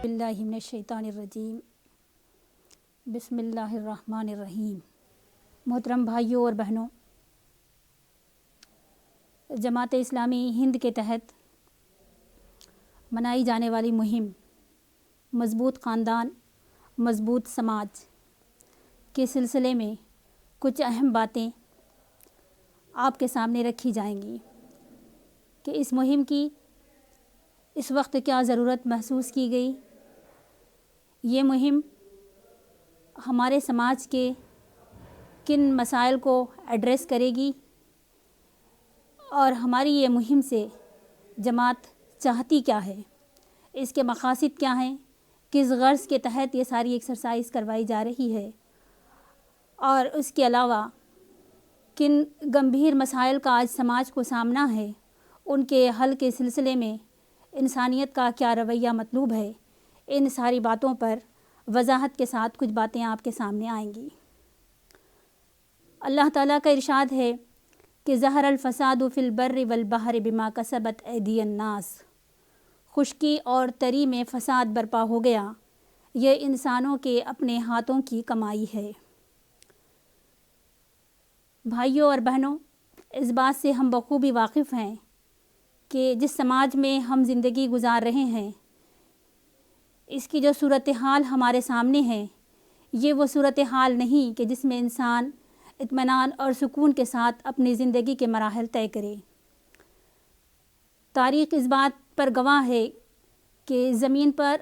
باللہ من الشیطان الرجیم بسم اللہ الرحمن الرحیم۔ محترم بھائیوں اور بہنوں، جماعت اسلامی ہند کے تحت منائی جانے والی مہم مضبوط خاندان مضبوط سماج کے سلسلے میں کچھ اہم باتیں آپ کے سامنے رکھی جائیں گی کہ اس مہم کی اس وقت کیا ضرورت محسوس کی گئی، یہ مہم ہمارے سماج کے کن مسائل کو ایڈریس کرے گی اور ہماری یہ مہم سے جماعت چاہتی کیا ہے، اس کے مقاصد کیا ہیں، کس غرض کے تحت یہ ساری ایکسرسائز کروائی جا رہی ہے، اور اس کے علاوہ کن گمبھیر مسائل کا آج سماج کو سامنا ہے، ان کے حل کے سلسلے میں انسانیت کا کیا رویہ مطلوب ہے، ان ساری باتوں پر وضاحت کے ساتھ کچھ باتیں آپ کے سامنے آئیں گی۔ اللہ تعالیٰ کا ارشاد ہے کہ ظہر الفساد فی البر والبحر بما کسبت ایدی الناس، خشکی اور تری میں فساد برپا ہو گیا، یہ انسانوں کے اپنے ہاتھوں کی کمائی ہے۔ بھائیوں اور بہنوں، اس بات سے ہم بخوبی واقف ہیں کہ جس سماج میں ہم زندگی گزار رہے ہیں، اس کی جو صورتحال ہمارے سامنے ہے، یہ وہ صورتحال نہیں کہ جس میں انسان اطمینان اور سکون کے ساتھ اپنی زندگی کے مراحل طے کرے۔ تاریخ اس بات پر گواہ ہے کہ زمین پر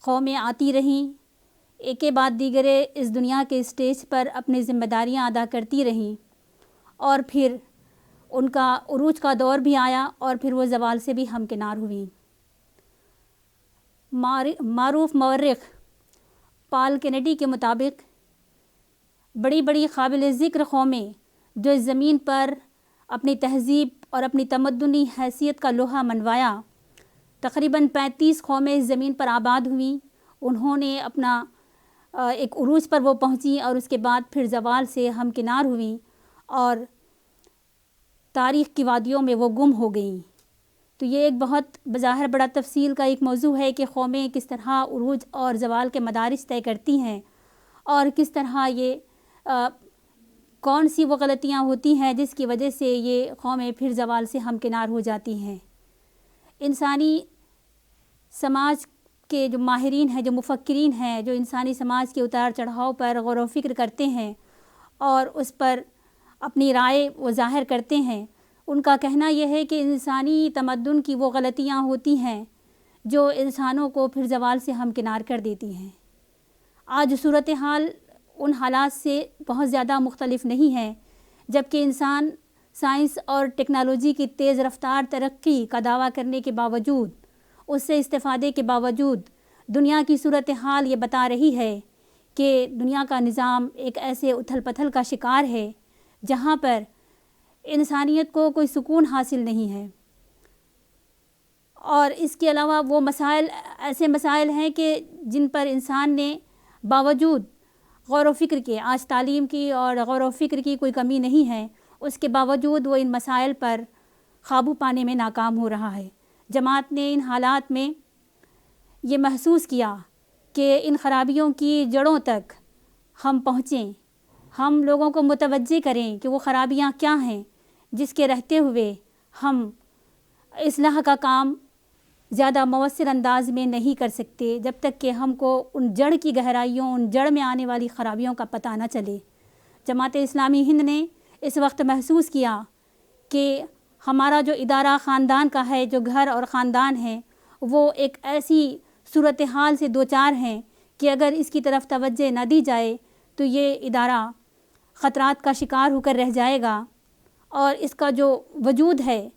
قومیں آتی رہیں، ایک کے بعد دیگرے اس دنیا کے اسٹیج پر اپنی ذمہ داریاں ادا کرتی رہیں، اور پھر ان کا عروج کا دور بھی آیا اور پھر وہ زوال سے بھی ہمکنار ہوئیں۔ معروف مورخ پال کینیڈی کے مطابق بڑی بڑی قابل ذکر قومیں جو اس زمین پر اپنی تہذیب اور اپنی تمدنی حیثیت کا لوہا منوایا، تقریباً 35 قومیں اس زمین پر آباد ہوئیں، انہوں نے اپنا ایک عروج پر وہ پہنچیں اور اس کے بعد پھر زوال سے ہمکنار ہوئیں اور تاریخ کی وادیوں میں وہ گم ہو گئیں۔ تو یہ ایک بہت بظاہر بڑا تفصیل کا ایک موضوع ہے کہ قومیں کس طرح عروج اور زوال کے مدارج طے کرتی ہیں، اور کس طرح یہ کون سی وہ غلطیاں ہوتی ہیں جس کی وجہ سے یہ قومیں پھر زوال سے ہمکنار ہو جاتی ہیں۔ انسانی سماج کے جو ماہرین ہیں، جو مفکرین ہیں، جو انسانی سماج کے اتار چڑھاؤ پر غور و فکر کرتے ہیں اور اس پر اپنی رائے وہ ظاہر کرتے ہیں، ان کا کہنا یہ ہے کہ انسانی تمدن کی وہ غلطیاں ہوتی ہیں جو انسانوں کو پھر زوال سے ہمکنار کر دیتی ہیں۔ آج صورتحال ان حالات سے بہت زیادہ مختلف نہیں ہے، جبکہ انسان سائنس اور ٹیکنالوجی کی تیز رفتار ترقی کا دعویٰ کرنے کے باوجود، اس سے استفادے کے باوجود، دنیا کی صورتحال یہ بتا رہی ہے کہ دنیا کا نظام ایک ایسے اتھل پتھل کا شکار ہے جہاں پر انسانیت کو کوئی سکون حاصل نہیں ہے، اور اس کے علاوہ وہ مسائل ایسے مسائل ہیں کہ جن پر انسان نے باوجود غور و فکر کے، آج تعلیم کی اور غور و فکر کی کوئی کمی نہیں ہے، اس کے باوجود وہ ان مسائل پر قابو پانے میں ناکام ہو رہا ہے۔ جماعت نے ان حالات میں یہ محسوس کیا کہ ان خرابیوں کی جڑوں تک ہم پہنچیں، ہم لوگوں کو متوجہ کریں کہ وہ خرابیاں کیا ہیں جس کے رہتے ہوئے ہم اصلاح کا کام زیادہ مؤثر انداز میں نہیں کر سکتے جب تک کہ ہم کو ان جڑ کی گہرائیوں، ان جڑ میں آنے والی خرابیوں کا پتہ نہ چلے۔ جماعت اسلامی ہند نے اس وقت محسوس کیا کہ ہمارا جو ادارہ خاندان کا ہے، جو گھر اور خاندان ہے، وہ ایک ایسی صورتحال سے دوچار ہیں کہ اگر اس کی طرف توجہ نہ دی جائے تو یہ ادارہ خطرات کا شکار ہو کر رہ جائے گا، اور اس کا جو وجود ہے،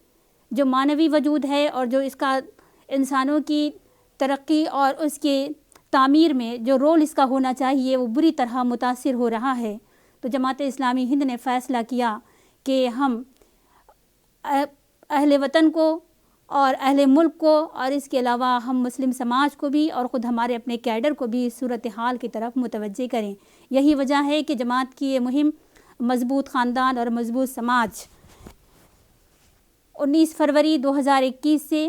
جو معنوی وجود ہے، اور جو اس کا انسانوں کی ترقی اور اس کے تعمیر میں جو رول اس کا ہونا چاہیے، وہ بری طرح متاثر ہو رہا ہے۔ تو جماعت اسلامی ہند نے فیصلہ کیا کہ ہم اہل وطن کو اور اہل ملک کو، اور اس کے علاوہ ہم مسلم سماج کو بھی اور خود ہمارے اپنے کیڈر کو بھی صورتحال کی طرف متوجہ کریں۔ یہی وجہ ہے کہ جماعت کی یہ مہم مضبوط خاندان اور مضبوط سماج 19 فروری 2021 سے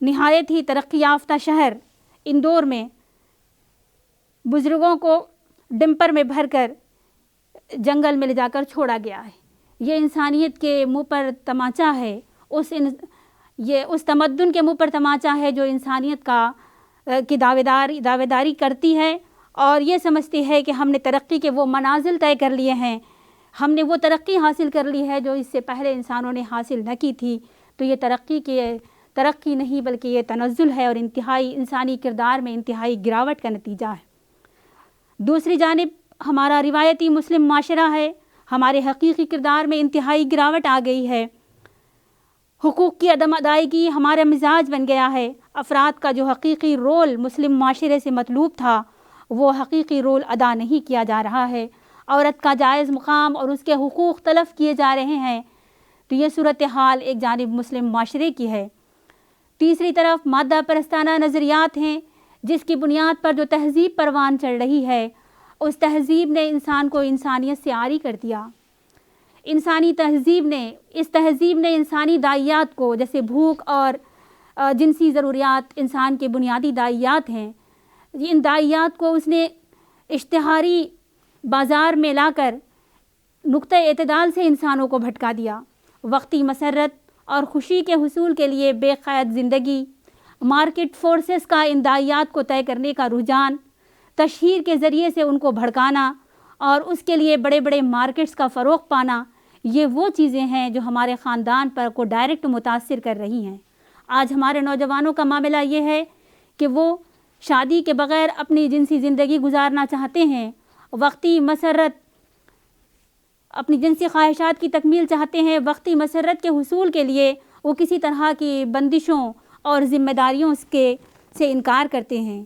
نہایت ہی ترقی یافتہ شہر اندور میں بزرگوں کو ڈمپر میں بھر کر جنگل میں لے جا کر چھوڑا گیا ہے. یہ انسانیت کے منہ پر تماچا ہے، یہ اس تمدن کے منہ پر تماچا ہے جو انسانیت کی دعوے داری کرتی ہے اور یہ سمجھتی ہے کہ ہم نے ترقی کے وہ منازل طے کر لیے ہیں، ہم نے وہ ترقی حاصل کر لی ہے جو اس سے پہلے انسانوں نے حاصل نہ کی تھی. تو یہ ترقی نہیں بلکہ یہ تنزل ہے اور انتہائی انسانی کردار میں انتہائی گراوٹ کا نتیجہ ہے. دوسری جانب ہمارا روایتی مسلم معاشرہ ہے، ہمارے حقیقی کردار میں انتہائی گراوٹ آ گئی ہے. حقوق کی عدم ادائیگی ہمارا مزاج بن گیا ہے. افراد کا جو حقیقی رول مسلم معاشرے سے مطلوب تھا وہ حقیقی رول ادا نہیں کیا جا رہا ہے. عورت کا جائز مقام اور اس کے حقوق تلف کیے جا رہے ہیں. تو یہ صورتحال ایک جانب مسلم معاشرے کی ہے. تیسری طرف مادہ پرستانہ نظریات ہیں جس کی بنیاد پر جو تہذیب پروان چڑھ رہی ہے اس تہذیب نے انسان کو انسانیت سے عاری کر دیا. اس تہذیب نے انسانی داعیات کو، جیسے بھوک اور جنسی ضروریات انسان کے بنیادی داعیات ہیں، ان داعیات کو اس نے اشتہاری بازار میں لا کر نقطۂ اعتدال سے انسانوں کو بھٹکا دیا. وقتی مسرت اور خوشی کے حصول کے لیے بے قید زندگی، مارکیٹ فورسز کا ان داعیات کو طے کرنے کا رجحان، تشہیر کے ذریعے سے ان کو بھڑکانا اور اس کے لیے بڑے بڑے مارکیٹس کا فروغ پانا، یہ وہ چیزیں ہیں جو ہمارے خاندان پر کو ڈائریکٹ متاثر کر رہی ہیں. آج ہمارے نوجوانوں کا معاملہ یہ ہے کہ وہ شادی کے بغیر اپنی جنسی زندگی گزارنا چاہتے ہیں، وقتی مسرت، اپنی جنسی خواہشات کی تکمیل چاہتے ہیں. وقتی مسرت کے حصول کے لیے وہ کسی طرح کی بندشوں اور ذمہ داریوں سے انکار کرتے ہیں.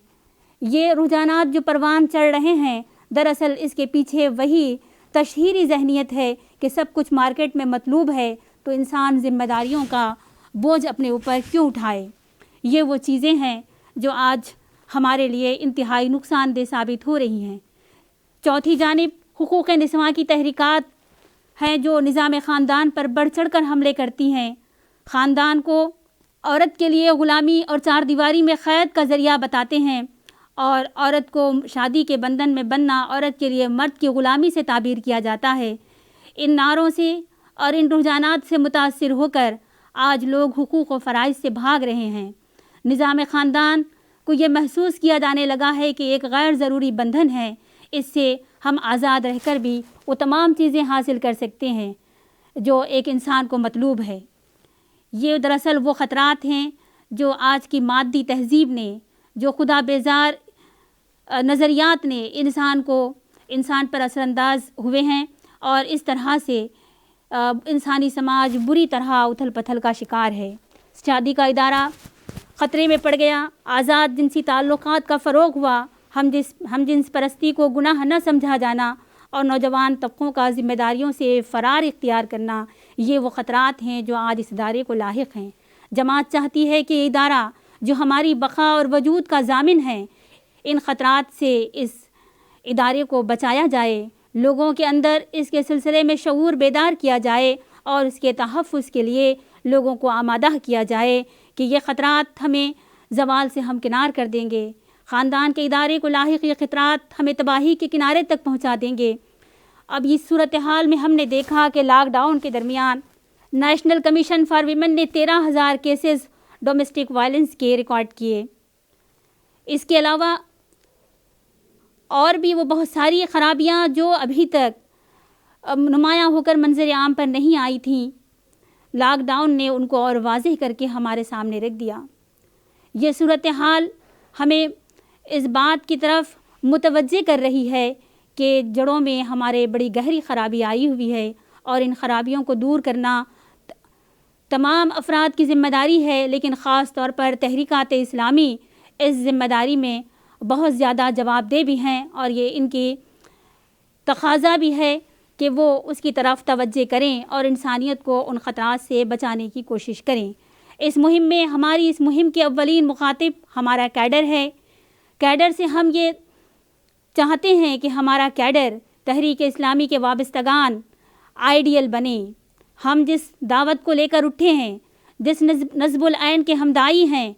یہ رجحانات جو پروان چڑھ رہے ہیں دراصل اس کے پیچھے وہی تشہیری ذہنیت ہے کہ سب کچھ مارکیٹ میں مطلوب ہے تو انسان ذمہ داریوں کا بوجھ اپنے اوپر کیوں اٹھائے. یہ وہ چیزیں ہیں جو آج ہمارے لیے انتہائی نقصان دہ ثابت ہو رہی ہیں. چوتھی جانب حقوق نسواں کی تحریکات ہیں جو نظام خاندان پر بڑھ چڑھ کر حملے کرتی ہیں. خاندان کو عورت کے لیے غلامی اور چار دیواری میں قید کا ذریعہ بتاتے ہیں اور عورت کو شادی کے بندھن میں بننا عورت کے لیے مرد کی غلامی سے تعبیر کیا جاتا ہے. ان نعروں سے اور ان رجحانات سے متاثر ہو کر آج لوگ حقوق و فرائض سے بھاگ رہے ہیں. نظام خاندان کو یہ محسوس کیا جانے لگا ہے کہ ایک غیر ضروری بندھن ہے، اس سے ہم آزاد رہ کر بھی وہ تمام چیزیں حاصل کر سکتے ہیں جو ایک انسان کو مطلوب ہے. یہ دراصل وہ خطرات ہیں جو آج کی مادی تہذیب نے، جو خدا بیزار نظریات نے انسان پر اثر انداز ہوئے ہیں اور اس طرح سے انسانی سماج بری طرح اتھل پتھل کا شکار ہے. شادی کا ادارہ خطرے میں پڑ گیا، آزاد جنسی تعلقات کا فروغ ہوا، ہم جنس پرستی کو گناہ نہ سمجھا جانا اور نوجوان طبقوں کا ذمہ داریوں سے فرار اختیار کرنا، یہ وہ خطرات ہیں جو آج اس ادارے کو لاحق ہیں. جماعت چاہتی ہے کہ یہ ادارہ جو ہماری بقا اور وجود کا ضامن ہے، ان خطرات سے اس ادارے کو بچایا جائے، لوگوں کے اندر اس کے سلسلے میں شعور بیدار کیا جائے اور اس کے تحفظ کے لیے لوگوں کو آمادہ کیا جائے کہ یہ خطرات ہمیں زوال سے ہمکنار کر دیں گے. خاندان کے ادارے کو لاحق یہ خطرات ہمیں تباہی کے کنارے تک پہنچا دیں گے. اب اس صورتحال میں ہم نے دیکھا کہ لاک ڈاؤن کے درمیان نیشنل کمیشن فار ویمن نے 13,000 کیسز ڈومیسٹک وائلنس کے ریکارڈ کیے. اس کے علاوہ اور بھی وہ بہت ساری خرابیاں جو ابھی تک نمایاں ہو کر منظر عام پر نہیں آئی تھیں، لاک ڈاؤن نے ان کو اور واضح کر کے ہمارے سامنے رکھ دیا. یہ صورتحال ہمیں اس بات کی طرف متوجہ کر رہی ہے کہ جڑوں میں ہمارے بڑی گہری خرابی آئی ہوئی ہے اور ان خرابیوں کو دور کرنا تمام افراد کی ذمہ داری ہے، لیکن خاص طور پر تحریکات اسلامی اس ذمہ داری میں بہت زیادہ جواب دہ بھی ہیں اور یہ ان کی تقاضا بھی ہے کہ وہ اس کی طرف توجہ کریں اور انسانیت کو ان خطرات سے بچانے کی کوشش کریں. اس مہم کے اولین مخاطب ہمارا کیڈر ہے. کیڈر سے ہم یہ چاہتے ہیں کہ ہمارا کیڈر تحریک اسلامی کے وابستگان آئیڈیل بنے. ہم جس دعوت کو لے کر اٹھے ہیں، جس نصب العین کے ہم داعی ہیں،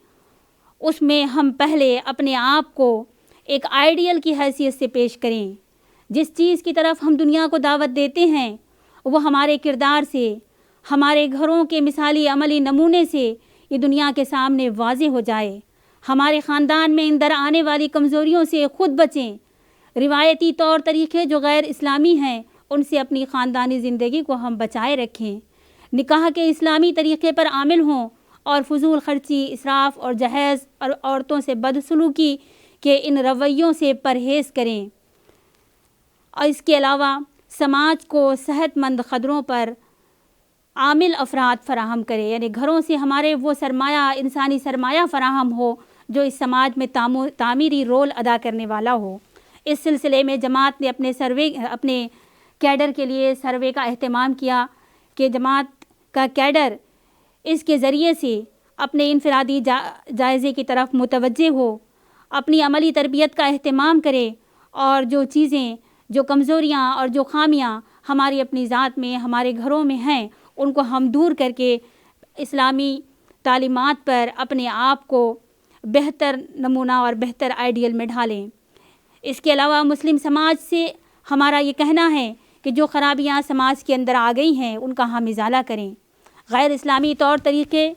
اس میں ہم پہلے اپنے آپ کو ایک آئیڈیل کی حیثیت سے پیش کریں. جس چیز کی طرف ہم دنیا کو دعوت دیتے ہیں وہ ہمارے کردار سے، ہمارے گھروں کے مثالی عملی نمونے سے یہ دنیا کے سامنے واضح ہو جائے. ہمارے خاندان میں اندر آنے والی کمزوریوں سے خود بچیں. روایتی طور طریقے جو غیر اسلامی ہیں ان سے اپنی خاندانی زندگی کو ہم بچائے رکھیں. نکاح کے اسلامی طریقے پر عامل ہوں اور فضول خرچی، اسراف اور جہیز اور عورتوں سے بدسلوکی کے ان رویوں سے پرہیز کریں. اور اس کے علاوہ سماج کو صحت مند قدروں پر عامل افراد فراہم کرے، یعنی گھروں سے ہمارے وہ سرمایہ، انسانی سرمایہ فراہم ہو جو اس سماج میں تعمیری رول ادا کرنے والا ہو. اس سلسلے میں جماعت نے اپنے کیڈر کے لیے سروے کا اہتمام کیا کہ جماعت کا کیڈر اس کے ذریعے سے اپنے انفرادی جائزے کی طرف متوجہ ہو، اپنی عملی تربیت کا اہتمام کرے اور جو چیزیں، جو کمزوریاں اور جو خامیاں ہماری اپنی ذات میں، ہمارے گھروں میں ہیں ان کو ہم دور کر کے اسلامی تعلیمات پر اپنے آپ کو بہتر نمونہ اور بہتر آئیڈیل میں ڈھالیں. اس کے علاوہ مسلم سماج سے ہمارا یہ کہنا ہے کہ جو خرابیاں سماج کے اندر آ گئی ہیں ان کا ہم ازالہ کریں. غیر اسلامی طور طریقے،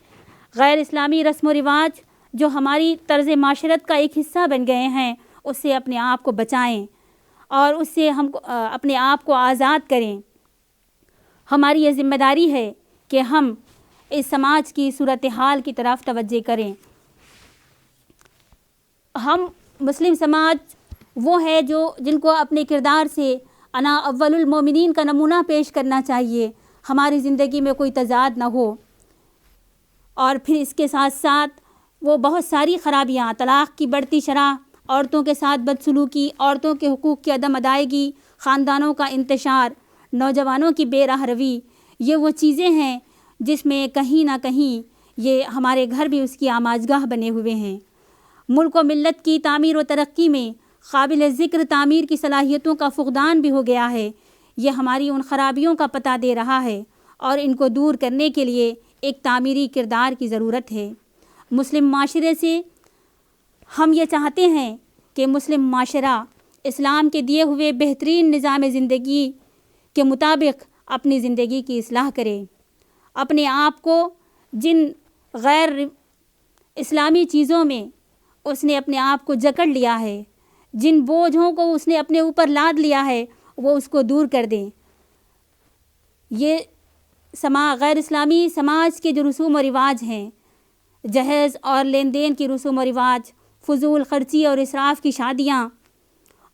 غیر اسلامی رسم و رواج جو ہماری طرز معاشرت کا ایک حصہ بن گئے ہیں اس سے اپنے آپ کو بچائیں اور اس سے ہم اپنے آپ کو آزاد کریں. ہماری یہ ذمہ داری ہے کہ ہم اس سماج کی صورتحال کی طرف توجہ کریں. ہم مسلم سماج وہ ہے جن کو اپنے کردار سے انا اول المومنین کا نمونہ پیش کرنا چاہیے. ہماری زندگی میں کوئی تضاد نہ ہو اور پھر اس کے ساتھ ساتھ وہ بہت ساری خرابیاں، طلاق کی بڑھتی شرح، عورتوں کے ساتھ بدسلوکی، عورتوں کے حقوق کی عدم ادائیگی، خاندانوں کا انتشار، نوجوانوں کی بے راہ روی، یہ وہ چیزیں ہیں جس میں کہیں نہ کہیں یہ ہمارے گھر بھی اس کی آماجگاہ بنے ہوئے ہیں. ملک و ملت کی تعمیر و ترقی میں قابل ذکر تعمیر کی صلاحیتوں کا فقدان بھی ہو گیا ہے. یہ ہماری ان خرابیوں کا پتہ دے رہا ہے اور ان کو دور کرنے کے لیے ایک تعمیری کردار کی ضرورت ہے. مسلم معاشرے سے ہم یہ چاہتے ہیں کہ مسلم معاشرہ اسلام کے دیے ہوئے بہترین نظام زندگی کے مطابق اپنی زندگی کی اصلاح کرے. اپنے آپ کو جن غیر اسلامی چیزوں میں اس نے اپنے آپ کو جکڑ لیا ہے، جن بوجھوں کو اس نے اپنے اوپر لاد لیا ہے وہ اس کو دور کر دیں. یہ غیر اسلامی سماج کے جو رسوم و رواج ہیں، جہیز اور لین دین کی رسوم و رواج، فضول خرچی اور اسراف کی شادیاں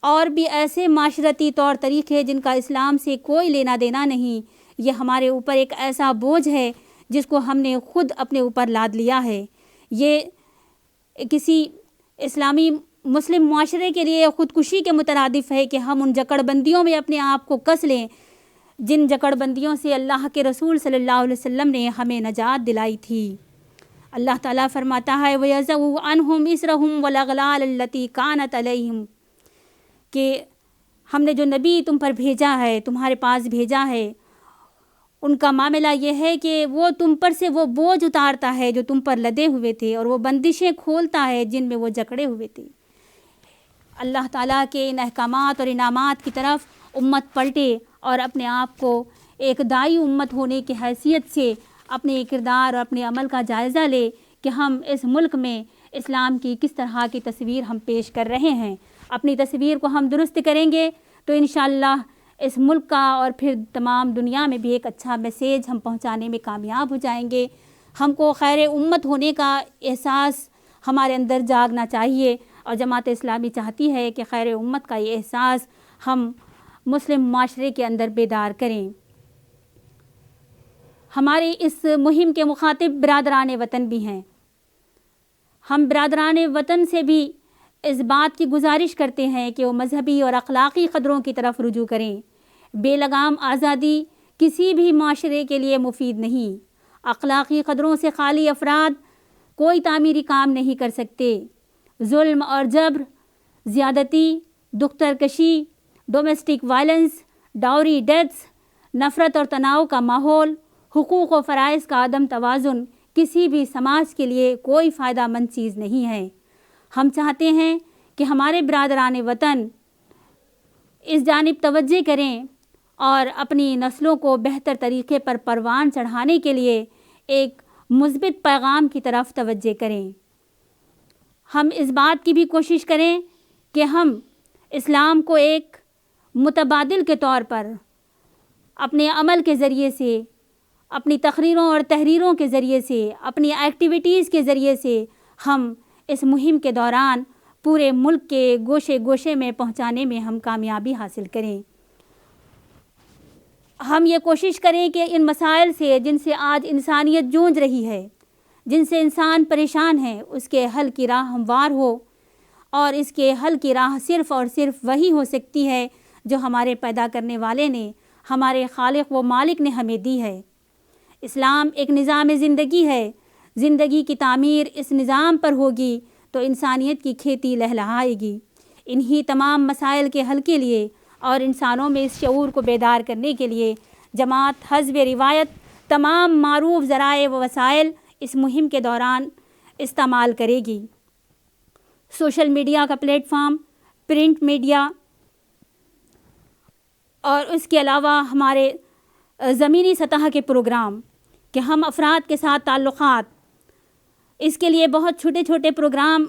اور بھی ایسے معاشرتی طور طریقے جن کا اسلام سے کوئی لینا دینا نہیں، یہ ہمارے اوپر ایک ایسا بوجھ ہے جس کو ہم نے خود اپنے اوپر لاد لیا ہے. یہ کسی اسلامی مسلم معاشرے کے لیے خودکشی کے مترادف ہے کہ ہم ان جکڑ بندیوں میں اپنے آپ کو کس لیں جن جکڑ بندیوں سے اللہ کے رسول صلی اللہ علیہ وسلم نے ہمیں نجات دلائی تھی. اللہ تعالیٰ فرماتا ہے وَيَزَوْ عَنْهُمْ إِسْرَهُمْ وَالْأَغْلَالَ الَّتِي كَانَتْ عَلَيْهِمْ، کہ ہم نے جو نبی تم پر بھیجا ہے، تمہارے پاس بھیجا ہے، ان کا معاملہ یہ ہے کہ وہ تم پر سے وہ بوجھ اتارتا ہے جو تم پر لدے ہوئے تھے اور وہ بندشیں کھولتا ہے جن میں وہ جکڑے ہوئے تھے. اللہ تعالیٰ کے ان احکامات اور انعامات کی طرف امت پلٹے اور اپنے آپ کو ایک داعی امت ہونے کی حیثیت سے اپنے کردار اور اپنے عمل کا جائزہ لے کہ ہم اس ملک میں اسلام کی کس طرح کی تصویر ہم پیش کر رہے ہیں. اپنی تصویر کو ہم درست کریں گے تو انشاءاللہ اس ملک کا اور پھر تمام دنیا میں بھی ایک اچھا میسیج ہم پہنچانے میں کامیاب ہو جائیں گے. ہم کو خیر امت ہونے کا احساس ہمارے اندر جاگنا چاہیے اور جماعت اسلامی چاہتی ہے کہ خیر امت کا یہ احساس ہم مسلم معاشرے کے اندر بیدار کریں. ہمارے اس مہم کے مخاطب برادران وطن بھی ہیں. ہم برادران وطن سے بھی اس بات کی گزارش کرتے ہیں کہ وہ مذہبی اور اخلاقی قدروں کی طرف رجوع کریں. بے لگام آزادی کسی بھی معاشرے کے لیے مفید نہیں. اخلاقی قدروں سے خالی افراد کوئی تعمیری کام نہیں کر سکتے. ظلم اور جبر، زیادتی، دختر کشی، ڈومیسٹک وائلنس، ڈاوری ڈیتھس، نفرت اور تناؤ کا ماحول، حقوق و فرائض کا عدم توازن، کسی بھی سماج کے لیے کوئی فائدہ مند چیز نہیں ہے۔ ہم چاہتے ہیں کہ ہمارے برادران وطن اس جانب توجہ کریں اور اپنی نسلوں کو بہتر طریقے پر پروان چڑھانے کے لیے ایک مثبت پیغام کی طرف توجہ کریں۔ ہم اس بات کی بھی کوشش کریں کہ ہم اسلام کو ایک متبادل کے طور پر اپنے عمل کے ذریعے سے، اپنی تقریروں اور تحریروں کے ذریعے سے، اپنی ایکٹیویٹیز کے ذریعے سے ہم اس مہم کے دوران پورے ملک کے گوشے گوشے میں پہنچانے میں ہم کامیابی حاصل کریں۔ ہم یہ کوشش کریں کہ ان مسائل سے جن سے آج انسانیت جونج رہی ہے، جن سے انسان پریشان ہے، اس کے حل کی راہ ہموار ہو، اور اس کے حل کی راہ صرف اور صرف وہی ہو سکتی ہے جو ہمارے پیدا کرنے والے نے، ہمارے خالق و مالک نے ہمیں دی ہے۔ اسلام ایک نظام زندگی ہے۔ زندگی کی تعمیر اس نظام پر ہوگی تو انسانیت کی کھیتی لہلہائے گی۔ انہی تمام مسائل کے حل کے لیے اور انسانوں میں اس شعور کو بیدار کرنے کے لیے جماعت حزب روایت تمام معروف ذرائع و وسائل اس مہم کے دوران استعمال کرے گی۔ سوشل میڈیا کا پلیٹ فارم، پرنٹ میڈیا اور اس کے علاوہ ہمارے زمینی سطح کے پروگرام کہ ہم افراد کے ساتھ تعلقات، اس کے لیے بہت چھوٹے چھوٹے پروگرام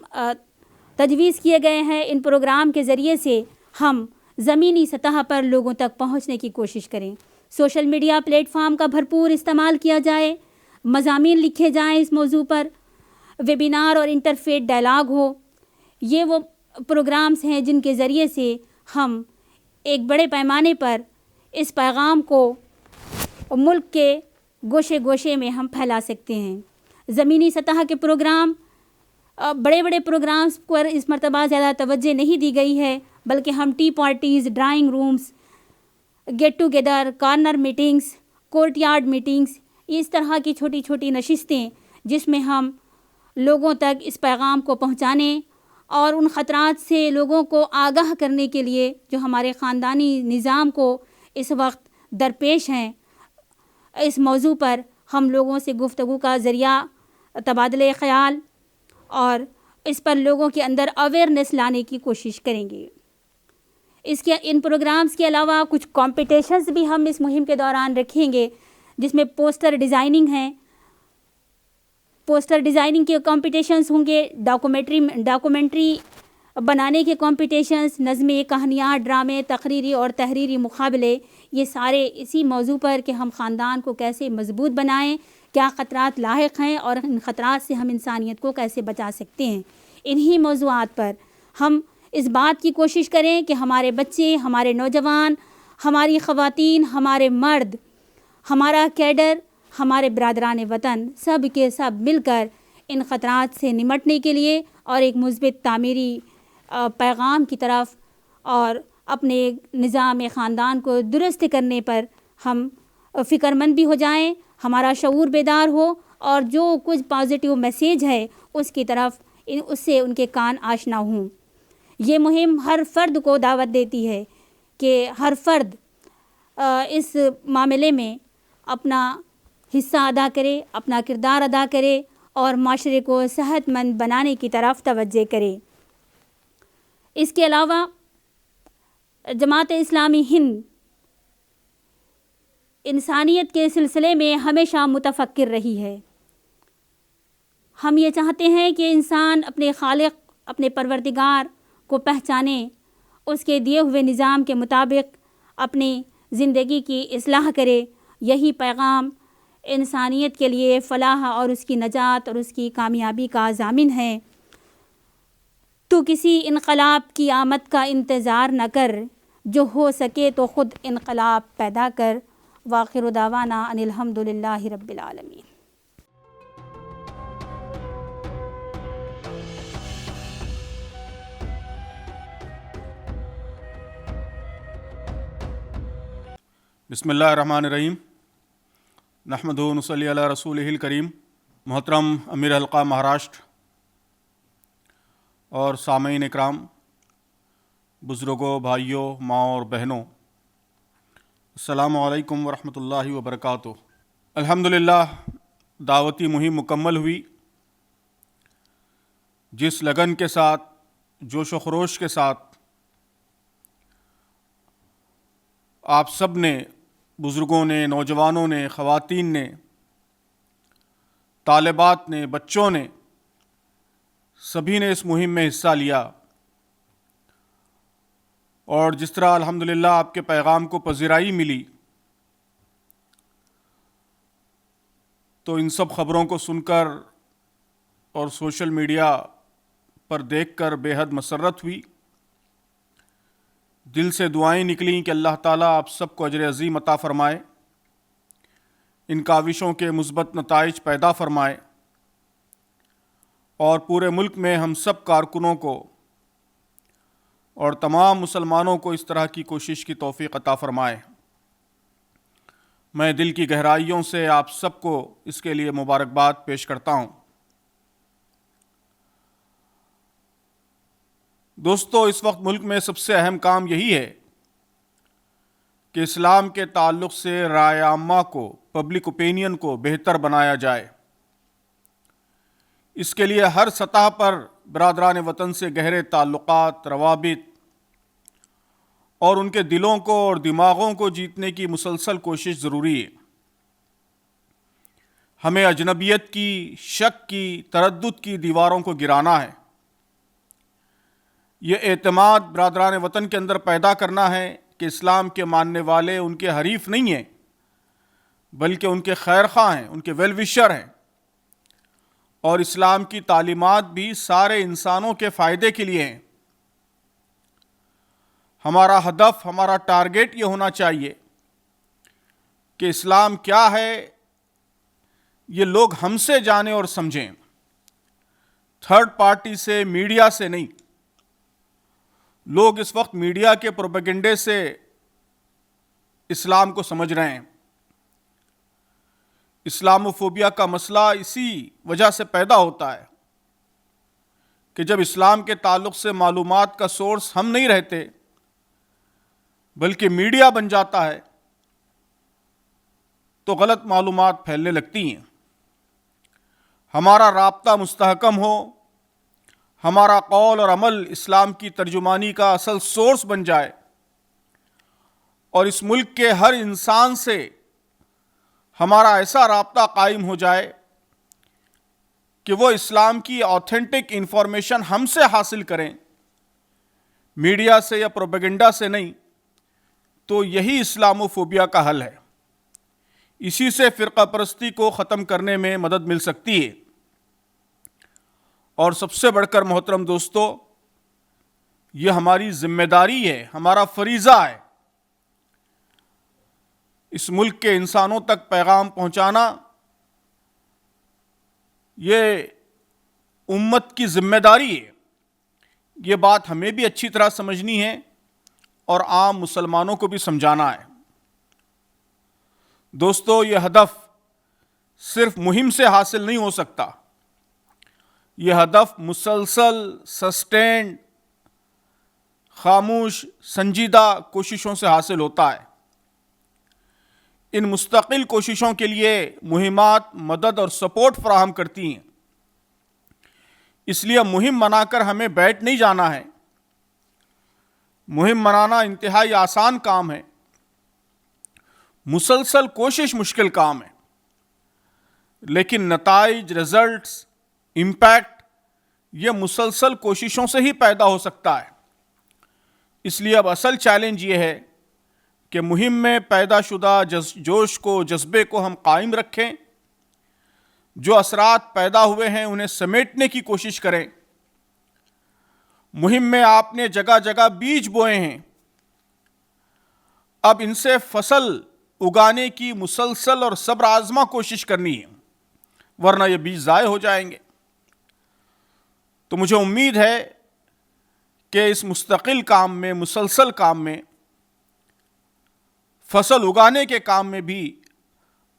تجویز کیے گئے ہیں۔ ان پروگرام کے ذریعے سے ہم زمینی سطح پر لوگوں تک پہنچنے کی کوشش کریں۔ سوشل میڈیا پلیٹ فارم کا بھرپور استعمال کیا جائے، مضامین لکھے جائیں اس موضوع پر، ویبینار اور انٹرفیت ڈائلاگ ہو۔ یہ وہ پروگرامز ہیں جن کے ذریعے سے ہم ایک بڑے پیمانے پر اس پیغام کو ملک کے گوشے گوشے میں ہم پھیلا سکتے ہیں۔ زمینی سطح کے پروگرام، بڑے بڑے پروگرامز پر اس مرتبہ زیادہ توجہ نہیں دی گئی ہے، بلکہ ہم tea parties, drawing rooms, get together, corner meetings, courtyard meetings, اس طرح کی چھوٹی چھوٹی نشستیں جس میں ہم لوگوں تک اس پیغام کو پہنچانے اور ان خطرات سے لوگوں کو آگاہ کرنے کے لیے جو ہمارے خاندانی نظام کو اس وقت درپیش ہیں، اس موضوع پر ہم لوگوں سے گفتگو کا ذریعہ تبادلہ خیال اور اس پر لوگوں کے اندر اویئرنیس لانے کی کوشش کریں گے۔ ان پروگرامز کے علاوہ کچھ کمپٹیشنز بھی ہم اس مہم کے دوران رکھیں گے، جس میں پوسٹر ڈیزائننگ ہیں، پوسٹر ڈیزائننگ کے کمپٹیشنز ہوں گے، ڈاکومنٹری بنانے کے کمپٹیشنز، نظمیں، کہانیاں، ڈرامے، تقریری اور تحریری مقابلے، یہ سارے اسی موضوع پر کہ ہم خاندان کو کیسے مضبوط بنائیں، کیا خطرات لاحق ہیں اور ان خطرات سے ہم انسانیت کو کیسے بچا سکتے ہیں۔ انہی موضوعات پر ہم اس بات کی کوشش کریں کہ ہمارے بچے، ہمارے نوجوان، ہماری خواتین، ہمارے مرد، ہمارا کیڈر، ہمارے برادران وطن سب کے سب مل کر ان خطرات سے نمٹنے کے لیے اور ایک مثبت تعمیری پیغام کی طرف اور اپنے نظام خاندان کو درست کرنے پر ہم فکر مند بھی ہو جائیں، ہمارا شعور بیدار ہو اور جو کچھ پازیٹیو میسیج ہے اس کی طرف اس سے ان کے کان آشنا ہوں۔ یہ مہم ہر فرد کو دعوت دیتی ہے کہ ہر فرد اس معاملے میں اپنا حصہ ادا کرے، اپنا کردار ادا کرے اور معاشرے کو صحت مند بنانے کی طرف توجہ کرے۔ اس کے علاوہ جماعت اسلامی ہند انسانیت کے سلسلے میں ہمیشہ متفکر رہی ہے۔ ہم یہ چاہتے ہیں کہ انسان اپنے خالق، اپنے پروردگار کو پہچانے، اس کے دیے ہوئے نظام کے مطابق اپنی زندگی کی اصلاح کرے۔ یہی پیغام انسانیت کے لیے فلاح اور اس کی نجات اور اس کی کامیابی کا ضامن ہے۔ تو کسی انقلاب کی آمد کا انتظار نہ کر، جو ہو سکے تو خود انقلاب پیدا کر۔ وآخر دعوانا ان الحمد للہ رب العالمین۔ بسم اللہ الرحمن الرحیم، نحمدہ و نصلی علی رسولہ الکریم۔ محترم امیر حلقہ مہاراشٹر اور سامعین اکرام، بزرگوں، بھائیوں، ماں اور بہنوں، السلام علیکم ورحمۃ اللہ وبرکاتہ۔ الحمدللہ دعوتی مہم مکمل ہوئی، جس لگن کے ساتھ، جوش و خروش کے ساتھ آپ سب نے، بزرگوں نے، نوجوانوں نے، خواتین نے، طالبات نے، بچوں نے، سبھی نے اس مہم میں حصہ لیا، اور جس طرح الحمدللہ آپ کے پیغام کو پذیرائی ملی، تو ان سب خبروں کو سن کر اور سوشل میڈیا پر دیکھ کر بے حد مسرت ہوئی۔ دل سے دعائیں نکلیں کہ اللہ تعالیٰ آپ سب کو اجر عظیم عطا فرمائے، ان کاوشوں کے مثبت نتائج پیدا فرمائے، اور پورے ملک میں ہم سب کارکنوں کو اور تمام مسلمانوں کو اس طرح کی کوشش کی توفیق عطا فرمائے۔ میں دل کی گہرائیوں سے آپ سب کو اس کے لیے مبارکباد پیش کرتا ہوں۔ دوستو، اس وقت ملک میں سب سے اہم کام یہی ہے کہ اسلام کے تعلق سے رائے عامہ کو، پبلک اوپینین کو بہتر بنایا جائے۔ اس کے لیے ہر سطح پر برادران وطن سے گہرے تعلقات، روابط اور ان کے دلوں کو اور دماغوں کو جیتنے کی مسلسل کوشش ضروری ہے۔ ہمیں اجنبیت کی، شک کی، تردد کی دیواروں کو گرانا ہے۔ یہ اعتماد برادران وطن کے اندر پیدا کرنا ہے کہ اسلام کے ماننے والے ان کے حریف نہیں ہیں، بلکہ ان کے خیر خواہ ہیں، ان کے ویل وشر ہیں، اور اسلام کی تعلیمات بھی سارے انسانوں کے فائدے کے لیے ہیں۔ ہمارا ہدف، ہمارا ٹارگیٹ یہ ہونا چاہیے کہ اسلام کیا ہے یہ لوگ ہم سے جانیں اور سمجھیں، تھرڈ پارٹی سے، میڈیا سے نہیں۔ لوگ اس وقت میڈیا کے پروپیگنڈے سے اسلام کو سمجھ رہے ہیں۔ اسلاموفوبیا کا مسئلہ اسی وجہ سے پیدا ہوتا ہے کہ جب اسلام کے تعلق سے معلومات کا سورس ہم نہیں رہتے بلکہ میڈیا بن جاتا ہے، تو غلط معلومات پھیلنے لگتی ہیں۔ ہمارا رابطہ مستحکم ہو، ہمارا قول اور عمل اسلام کی ترجمانی کا اصل سورس بن جائے، اور اس ملک کے ہر انسان سے ہمارا ایسا رابطہ قائم ہو جائے کہ وہ اسلام کی آتھینٹک انفارمیشن ہم سے حاصل کریں، میڈیا سے یا پروپیگنڈا سے نہیں، تو یہی اسلاموفوبیا کا حل ہے۔ اسی سے فرقہ پرستی کو ختم کرنے میں مدد مل سکتی ہے۔ اور سب سے بڑھ کر محترم دوستو، یہ ہماری ذمہ داری ہے، ہمارا فریضہ ہے، اس ملک کے انسانوں تک پیغام پہنچانا یہ امت کی ذمہ داری ہے۔ یہ بات ہمیں بھی اچھی طرح سمجھنی ہے اور عام مسلمانوں کو بھی سمجھانا ہے۔ دوستو، یہ ہدف صرف مہم سے حاصل نہیں ہو سکتا، یہ ہدف مسلسل، سسٹینڈ، خاموش، سنجیدہ کوششوں سے حاصل ہوتا ہے۔ ان مستقل کوششوں کے لیے مہمات مدد اور سپورٹ فراہم کرتی ہیں۔ اس لیے مہم بنا کر ہمیں بیٹھ نہیں جانا ہے۔ مہم بنانا انتہائی آسان کام ہے، مسلسل کوشش مشکل کام ہے، لیکن نتائج، رزلٹس، امپیکٹ یہ مسلسل کوششوں سے ہی پیدا ہو سکتا ہے۔ اس لیے اب اصل چیلنج یہ ہے کہ مہم میں پیدا شدہ جوش کو، جذبے کو ہم قائم رکھیں، جو اثرات پیدا ہوئے ہیں انہیں سمیٹنے کی کوشش کریں۔ مہم میں آپ نے جگہ جگہ بیج بوئے ہیں، اب ان سے فصل اگانے کی مسلسل اور صبر آزما کوشش کرنی ہے، ورنہ یہ بیج ضائع ہو جائیں گے۔ تو مجھے امید ہے کہ اس مستقل کام میں، مسلسل کام میں، فصل اگانے کے کام میں بھی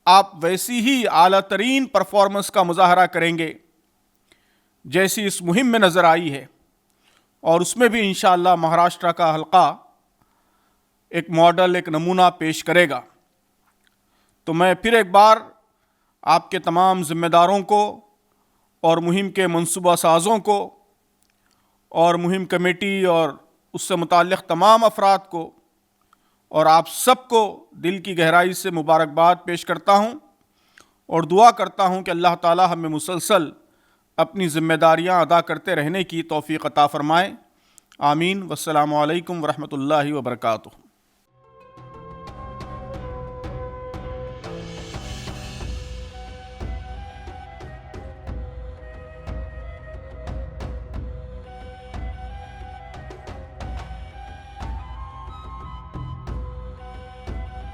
آپ ویسی ہی اعلیٰ ترین پرفارمنس کا مظاہرہ کریں گے جیسی اس مہم میں نظر آئی ہے، اور اس میں بھی انشاءاللہ مہاراشٹر کا حلقہ ایک ماڈل، ایک نمونہ پیش کرے گا۔ تو میں پھر ایک بار آپ کے تمام ذمہ داروں کو اور مہم کے منصوبہ سازوں کو اور مہم کمیٹی اور اس سے متعلق تمام افراد کو اور آپ سب کو دل کی گہرائی سے مبارکباد پیش کرتا ہوں اور دعا کرتا ہوں کہ اللہ تعالی ہمیں مسلسل اپنی ذمہ داریاں ادا کرتے رہنے کی توفیق عطا فرمائے۔ آمین۔ والسلام علیکم ورحمۃ اللہ وبرکاتہ۔